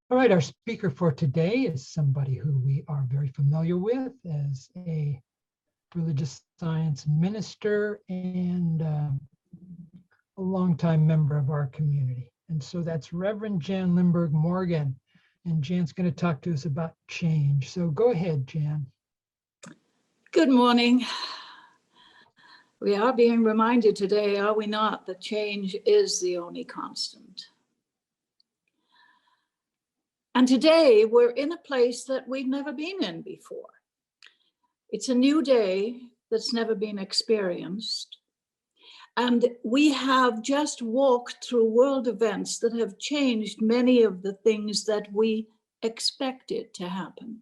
All right, our speaker for today is somebody who we are very familiar with as a religious science minister and a longtime member of our community. And so that's Reverend Jan Limberg Morgan. And Jan's going to talk to us about change. So go ahead, Jan. Good morning. We are being reminded today, are we not, that change is the only constant. And today we're in a place that we've never been in before. It's a new day that's never been experienced. And we have just walked through world events that have changed many of the things that we expected to happen.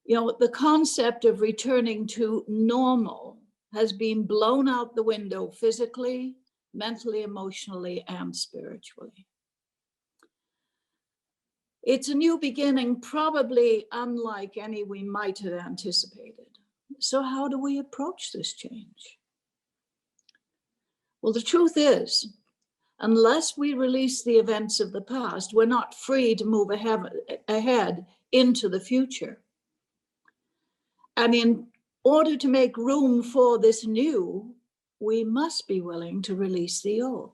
You know, the concept of returning to normal has been blown out the window physically, mentally, emotionally, and spiritually. It's a new beginning, probably unlike any we might have anticipated. So how do we approach this change? Well, the truth is, unless we release the events of the past, we're not free to move ahead into the future. And in order to make room for this new, we must be willing to release the old.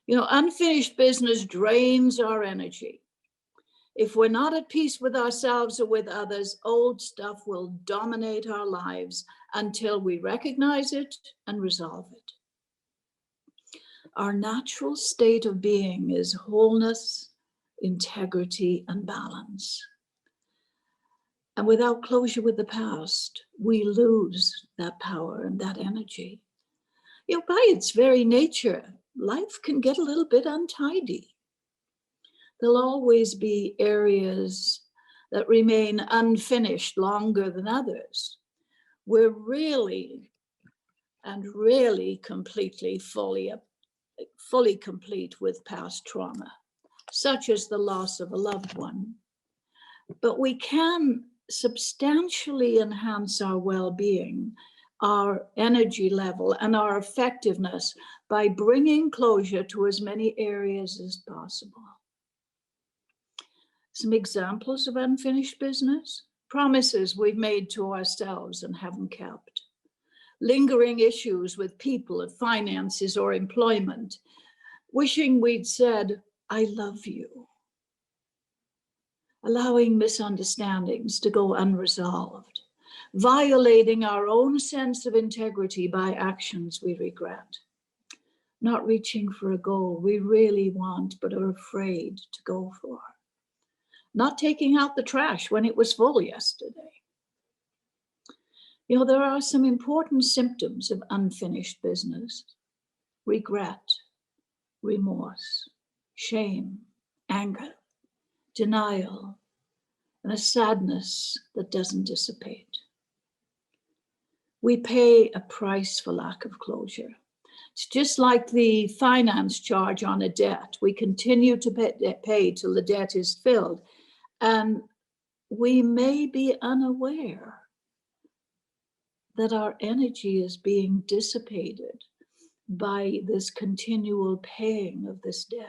You know, unfinished business drains our energy. If we're not at peace with ourselves or with others, old stuff will dominate our lives until we recognize it and resolve it. Our natural state of being is wholeness, integrity, and balance. And without closure with the past, we lose that power and that energy. You know, by its very nature, life can get a little bit untidy. There'll always be areas that remain unfinished longer than others. We're really completely, fully complete with past trauma, such as the loss of a loved one. But we can substantially enhance our well-being, our energy level, and our effectiveness by bringing closure to as many areas as possible. Some examples of unfinished business: promises we've made to ourselves and haven't kept, lingering issues with people, finances, or employment, wishing we'd said, "I love you," allowing misunderstandings to go unresolved, violating our own sense of integrity by actions we regret, not reaching for a goal we really want but are afraid to go for, not taking out the trash when it was full yesterday. You know, there are some important symptoms of unfinished business: regret, remorse, shame, anger, denial, and a sadness that doesn't dissipate. We pay a price for lack of closure. It's just like the finance charge on a debt. We continue to pay till the debt is filled, and we may be unaware that our energy is being dissipated by this continual paying of this debt.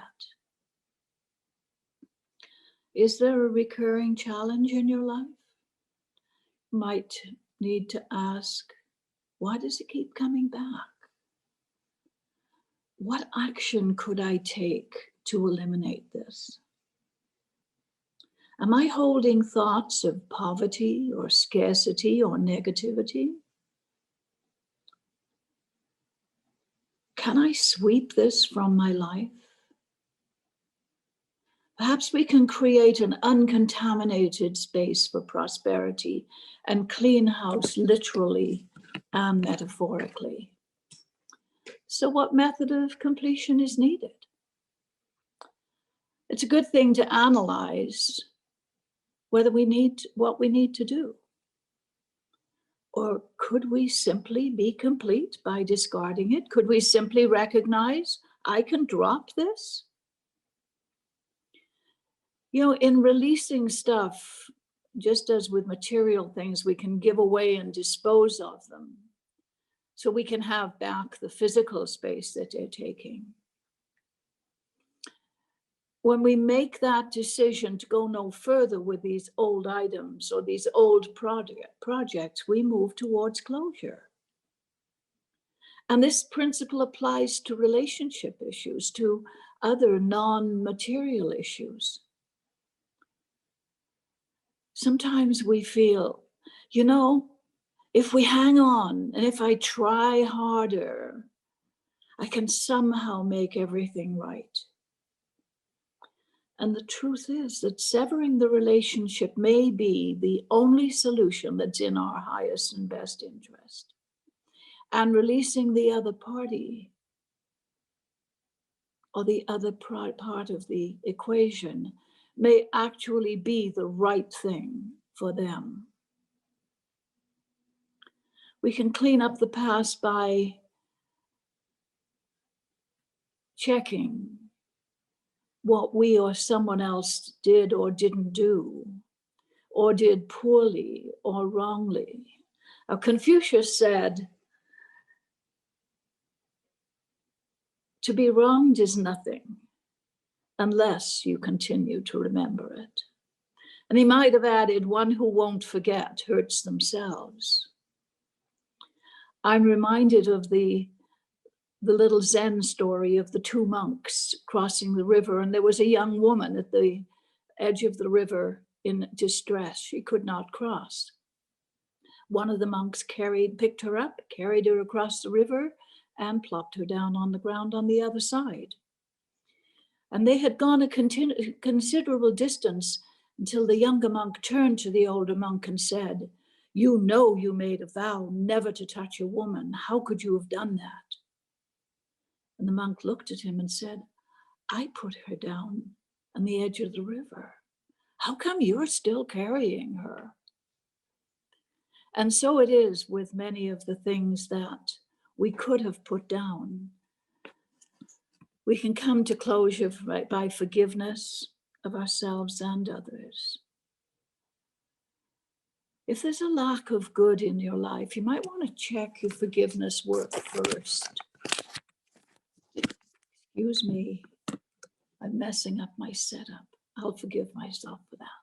Is there a recurring challenge in your life? You might need to ask, why does it keep coming back? What action could I take to eliminate this? Am I holding thoughts of poverty or scarcity or negativity? Can I sweep this from my life? Perhaps we can create an uncontaminated space for prosperity and clean house, literally and metaphorically. So what method of completion is needed? It's a good thing to analyze whether we need what we need to do. Or could we simply be complete by discarding it? Could we simply recognize, I can drop this? You know, in releasing stuff, just as with material things, we can give away and dispose of them so we can have back the physical space that they're taking. when we make that decision to go no further with these old items or these old projects, we move towards closure. And this principle applies to relationship issues, to other non-material issues. Sometimes we feel, you know, if we hang on and if I try harder, I can somehow make everything right. And the truth is that severing the relationship may be the only solution that's in our highest and best interest. And releasing the other party or the other part of the equation may actually be the right thing for them. We can clean up the past by checking what we or someone else did or didn't do, or did poorly or wrongly. Now, Confucius said, to be wronged is nothing unless you continue to remember it. And he might have added, one who won't forget hurts themselves. I'm reminded of the little Zen story of the two monks crossing the river, and there was a young woman at the edge of the river in distress. She could not cross. One of the monks picked her up, carried her across the river, and plopped her down on the ground on the other side. And they had gone a considerable distance until the younger monk turned to the older monk and said, "You know you made a vow never to touch a woman. How could you have done that?" And the monk looked at him and said, "I put her down on the edge of the river. How come you're still carrying her?" And so it is with many of the things that we could have put down. We can come to closure by forgiveness of ourselves and others. If there's a lack of good in your life, you might want to check your forgiveness work first. Excuse me, I'm messing up my setup. I'll forgive myself for that.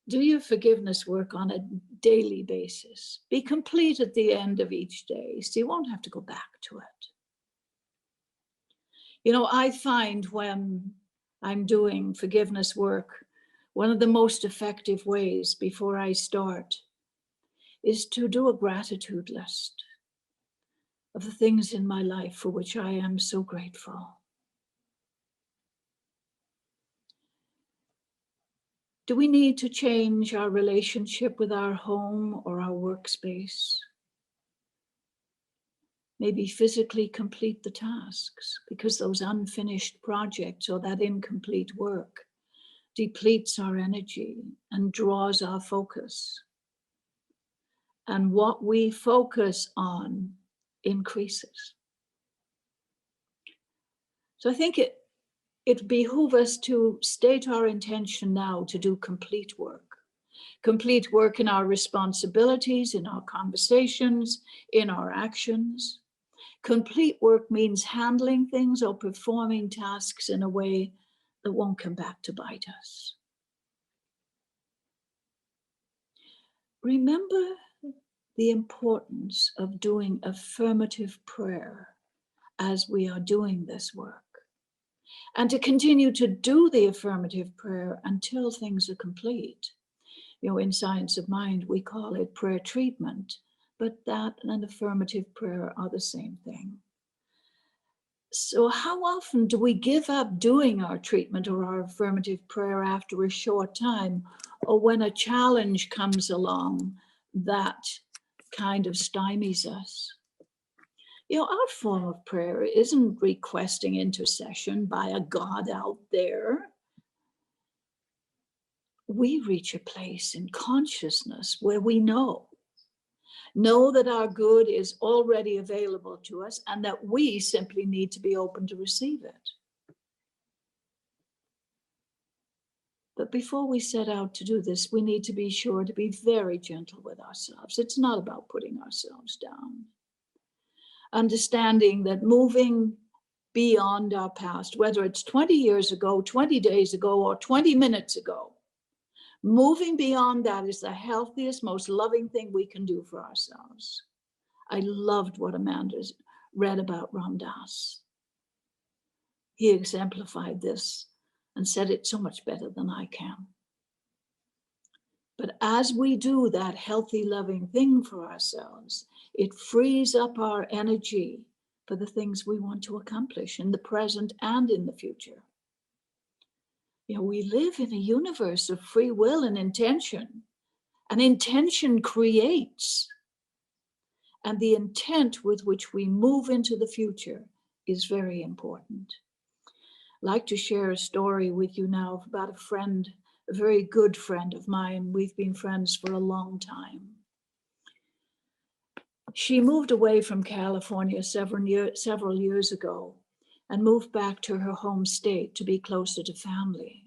Do your forgiveness work on a daily basis. Be complete at the end of each day, so you won't have to go back to it. You know, I find when I'm doing forgiveness work, one of the most effective ways before I start is to do a gratitude list of the things in my life for which I am so grateful. Do we need to change our relationship with our home or our workspace? Maybe physically complete the tasks, because those unfinished projects or that incomplete work depletes our energy and draws our focus. And what we focus on increases. So I think it behooves us to state our intention now to do complete work in our responsibilities, in our conversations, in our actions. Complete work means handling things or performing tasks in a way that won't come back to bite us. Remember the importance of doing affirmative prayer as we are doing this work, and to continue to do the affirmative prayer until things are complete. You know, in Science of Mind, we call it prayer treatment, but that and affirmative prayer are the same thing. So how often do we give up doing our treatment or our affirmative prayer after a short time, or when a challenge comes along that kind of stymies us? You know, our form of prayer isn't requesting intercession by a God out there. We reach a place in consciousness where we know that our good is already available to us and that we simply need to be open to receive it. But before we set out to do this, we need to be sure to be very gentle with ourselves. It's not about putting ourselves down. Understanding that moving beyond our past, whether it's 20 years ago, 20 days ago, or 20 minutes ago. Moving beyond that is the healthiest, most loving thing we can do for ourselves. I loved what Amanda read about Ram Dass. He exemplified this and said it so much better than I can. But as we do that healthy, loving thing for ourselves, it frees up our energy for the things we want to accomplish in the present and in the future. You know, we live in a universe of free will and intention creates. And the intent with which we move into the future is very important. I'd like to share a story with you now about a friend, a very good friend of mine. We've been friends for a long time. She moved away from California several years ago and moved back to her home state to be closer to family.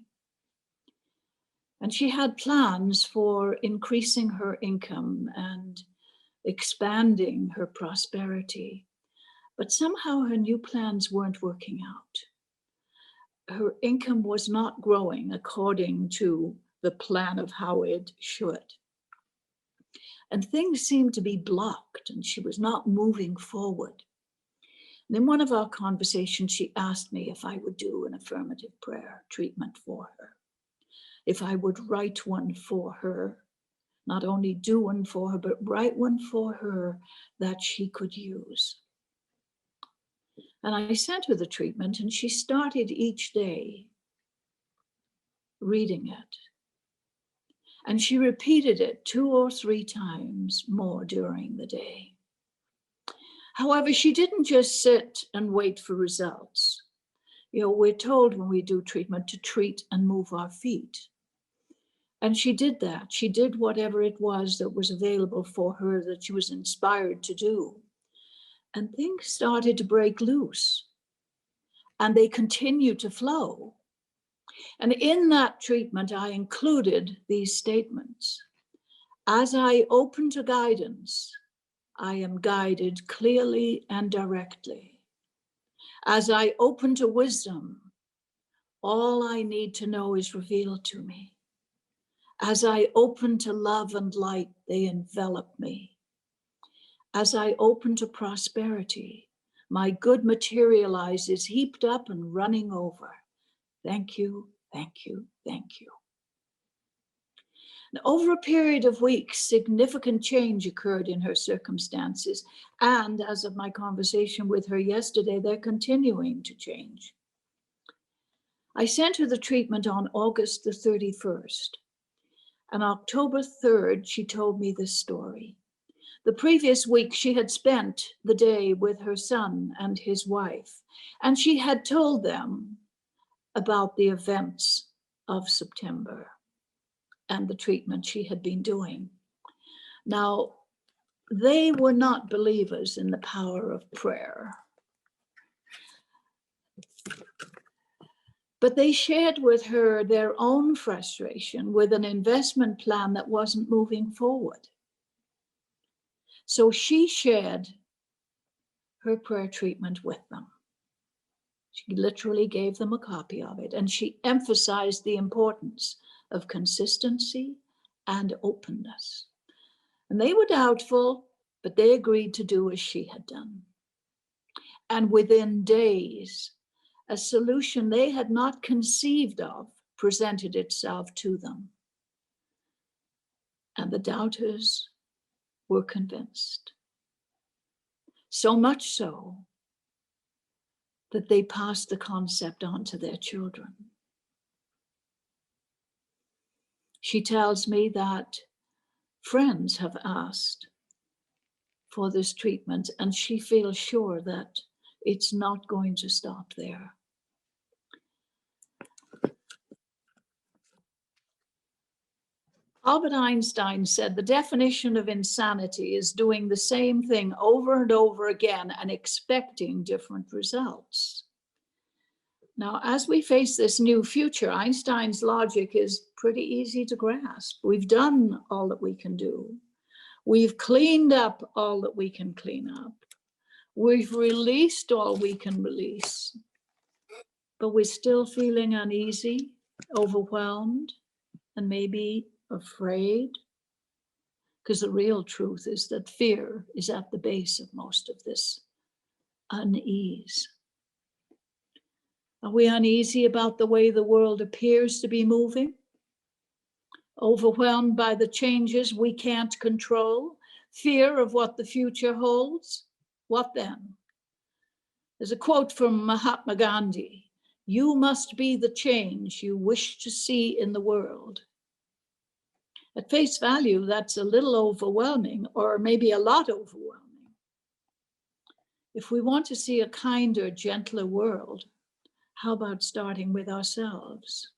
And she had plans for increasing her income and expanding her prosperity. But somehow her new plans weren't working out. Her income was not growing according to the plan of how it should. And things seemed to be blocked and she was not moving forward. And in one of our conversations, she asked me if I would do an affirmative prayer treatment for her. If I would write one for her, not only do one for her, but write one for her that she could use. And I sent her the treatment and she started each day reading it. And she repeated it 2 or 3 times more during the day. However, she didn't just sit and wait for results. You know, we're told when we do treatment to treat and move our feet. And she did that. She did whatever it was that was available for her that she was inspired to do. And things started to break loose. And they continued to flow. And in that treatment, I included these statements. As I open to guidance, I am guided clearly and directly. As I open to wisdom, all I need to know is revealed to me. As I open to love and light, they envelop me. As I open to prosperity, my good materializes heaped up and running over. Thank you, thank you, thank you. And over a period of weeks, significant change occurred in her circumstances. And as of my conversation with her yesterday, they're continuing to change. I sent her the treatment on August the 31st. On October 3rd, she told me this story. The previous week, she had spent the day with her son and his wife, and she had told them about the events of September and the treatment she had been doing. Now, they were not believers in the power of prayer, but they shared with her their own frustration with an investment plan that wasn't moving forward. So she shared her prayer treatment with them. She literally gave them a copy of it, and she emphasized the importance of consistency and openness. And they were doubtful, but they agreed to do as she had done. And within days, a solution they had not conceived of presented itself to them. And the doubters were convinced. So much so that they passed the concept on to their children. She tells me that friends have asked for this treatment, and she feels sure that it's not going to stop there. Albert Einstein said the definition of insanity is doing the same thing over and over again and expecting different results. Now, as we face this new future, Einstein's logic is pretty easy to grasp. We've done all that we can do. We've cleaned up all that we can clean up. We've released all we can release, but we're still feeling uneasy, overwhelmed, and maybe afraid. Because the real truth is that fear is at the base of most of this unease. Are we uneasy about the way the world appears to be moving? Overwhelmed by the changes we can't control? Fear of what the future holds? What then? There's a quote from Mahatma Gandhi: "You must be the change you wish to see in the world." At face value, that's a little overwhelming, or maybe a lot overwhelming. If we want to see a kinder, gentler world, how about starting with ourselves?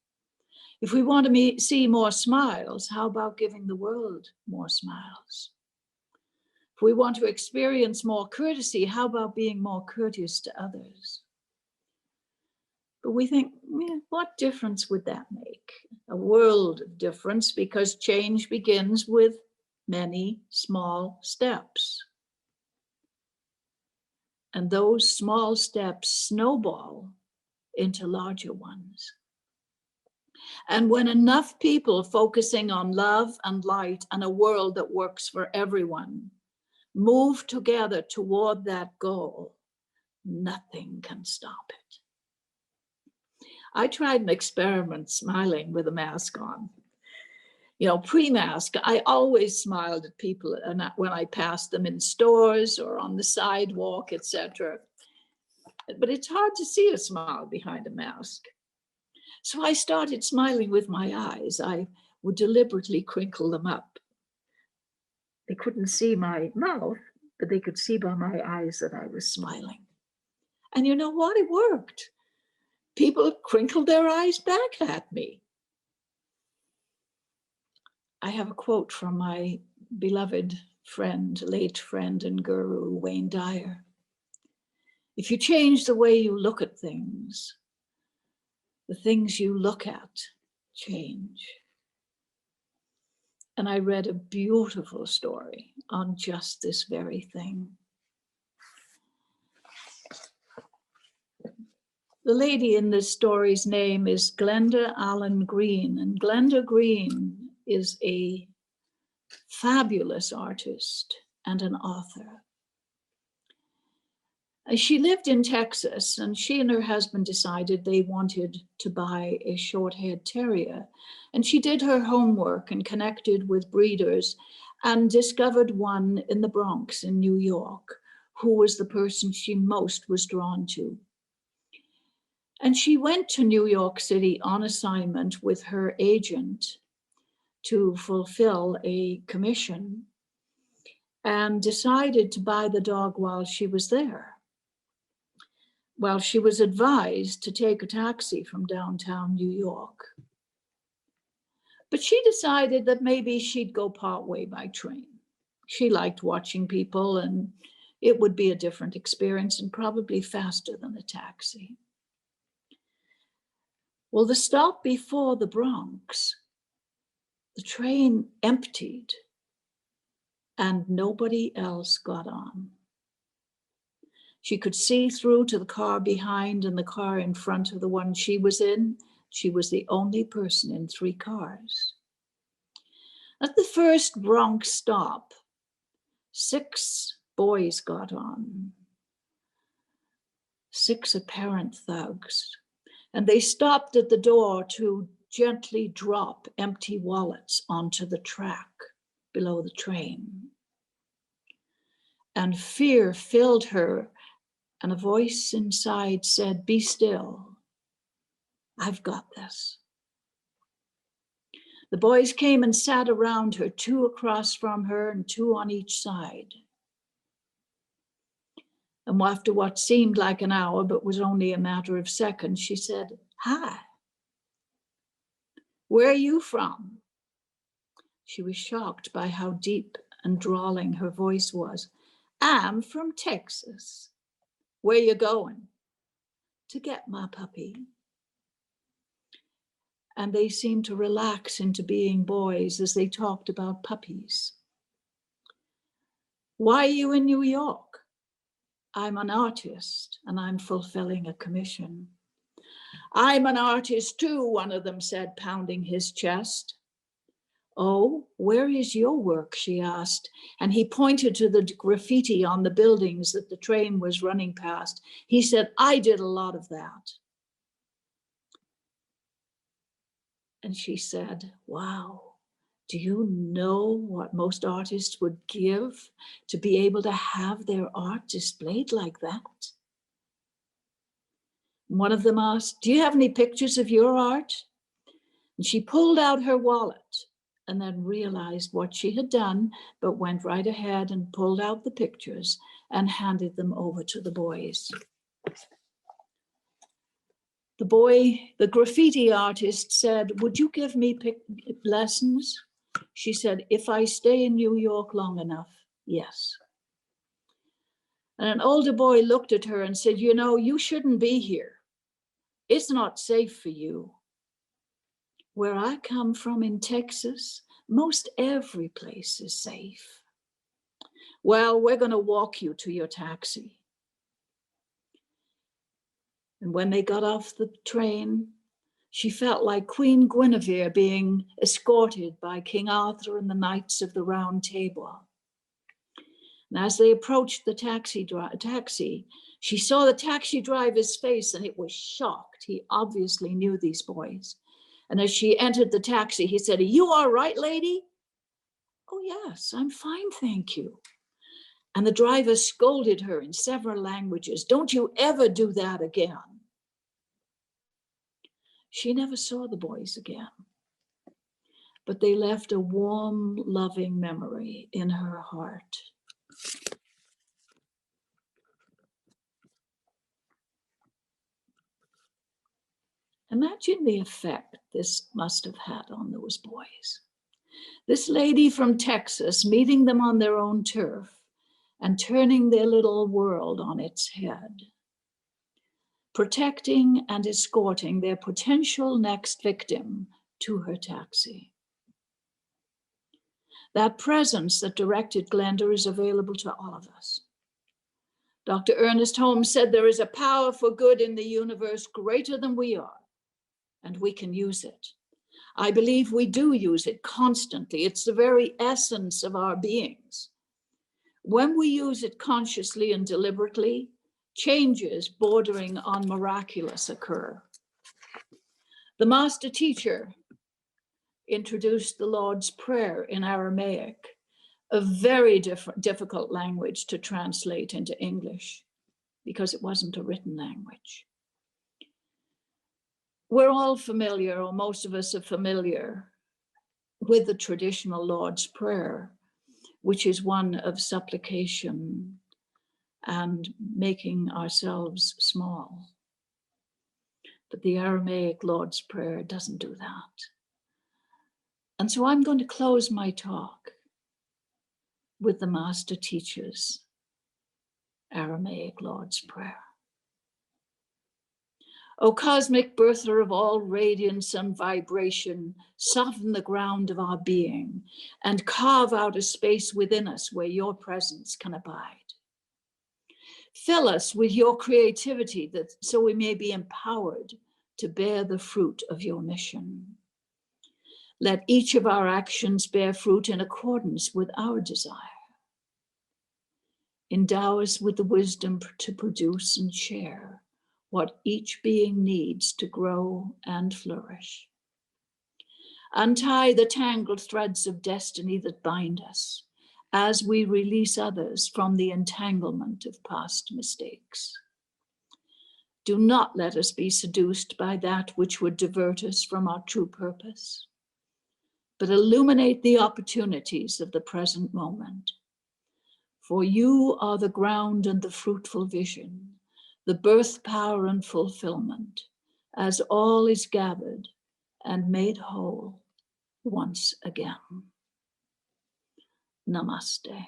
If we want to see more smiles, how about giving the world more smiles? If we want to experience more courtesy, how about being more courteous to others? But we think, what difference would that make? A world of difference, because change begins with many small steps. And those small steps snowball into larger ones. And when enough people focusing on love and light and a world that works for everyone move together toward that goal, nothing can stop it. I tried an experiment smiling with a mask on. You know, pre-mask, I always smiled at people when I passed them in stores or on the sidewalk, etc. But it's hard to see a smile behind a mask. So I started smiling with my eyes. I would deliberately crinkle them up. They couldn't see my mouth, but they could see by my eyes that I was smiling. And you know what? It worked. People crinkled their eyes back at me. I have a quote from my beloved friend, late friend and guru, Wayne Dyer. If you change the way you look at things, the things you look at change. And I read a beautiful story on just this very thing. The lady in this story's name is Glenda Allen Green, and Glenda Green is a fabulous artist and an author. She lived in Texas, and she and her husband decided they wanted to buy a short-haired terrier. And she did her homework and connected with breeders and discovered one in the Bronx in New York, who was the person she most was drawn to. And she went to New York City on assignment with her agent to fulfill a commission and decided to buy the dog while she was there. Well, she was advised to take a taxi from downtown New York. But she decided that maybe she'd go partway by train. She liked watching people, and it would be a different experience and probably faster than a taxi. Well, the stop before the Bronx, the train emptied and nobody else got on. She could see through to the car behind and the car in front of the one she was in. She was the only person in 3 cars. At the first Bronx stop, 6 boys got on, 6 apparent thugs, and they stopped at the door to gently drop empty wallets onto the track below the train. And fear filled her, and a voice inside said, "Be still. I've got this." The boys came and sat around her, 2 across from her and 2 on each side. And after what seemed like an hour, but was only a matter of seconds, she said, "Hi. Where are you from?" She was shocked by how deep and drawling her voice was. "I'm from Texas." "Where you going?" "To get my puppy." And they seemed to relax into being boys as they talked about puppies. "Why are you in New York?" I'm an artist and I'm fulfilling a commission. I'm an artist too, one of them said, pounding his chest. Oh, where is your work, she asked, and he pointed to the graffiti on the buildings that the train was running past. He said, I did a lot of that. And she said, wow, do you know what most artists would give to be able to have their art displayed like that? One of them asked, do you have any pictures of your art? And she pulled out her wallet and then realized what she had done, but went right ahead and pulled out the pictures and handed them over to the boys. The boy, the graffiti artist, said, would you give me lessons? She said, if I stay in New York long enough, yes. And an older boy looked at her and said, you know, you shouldn't be here. It's not safe for you. Where I come from in Texas, most every place is safe. Well, we're going to walk you to your taxi. And when they got off the train, she felt like Queen Guinevere being escorted by King Arthur and the Knights of the Round Table. And as they approached the taxi, she saw the taxi driver's face and it was shocked. He obviously knew these boys. And as she entered the taxi, he said, are you all right, lady? Oh, yes, I'm fine, thank you. And the driver scolded her in several languages. Don't you ever do that again. She never saw the boys again, but they left a warm, loving memory in her heart. Imagine the effect this must have had on those boys. This lady from Texas meeting them on their own turf and turning their little world on its head, protecting and escorting their potential next victim to her taxi. That presence that directed Glenda is available to all of us. Dr. Ernest Holmes said there is a power for good in the universe greater than we are, and we can use it. I believe we do use it constantly. It's the very essence of our beings. When we use it consciously and deliberately, changes bordering on miraculous occur. The master teacher introduced the Lord's Prayer in Aramaic, a very difficult language to translate into English because it wasn't a written language. We're all familiar, or most of us are familiar, with the traditional Lord's Prayer, which is one of supplication and making ourselves small. But the Aramaic Lord's Prayer doesn't do that. And so I'm going to close my talk with the Master Teacher's Aramaic Lord's Prayer. O cosmic birther of all radiance and vibration, soften the ground of our being and carve out a space within us where your presence can abide. Fill us with your creativity so we may be empowered to bear the fruit of your mission. Let each of our actions bear fruit in accordance with our desire. Endow us with the wisdom to produce and share what each being needs to grow and flourish. Untie the tangled threads of destiny that bind us as we release others from the entanglement of past mistakes. Do not let us be seduced by that which would divert us from our true purpose, but illuminate the opportunities of the present moment. For you are the ground and the fruitful vision, the birth power and fulfillment, as all is gathered and made whole once again. Namaste.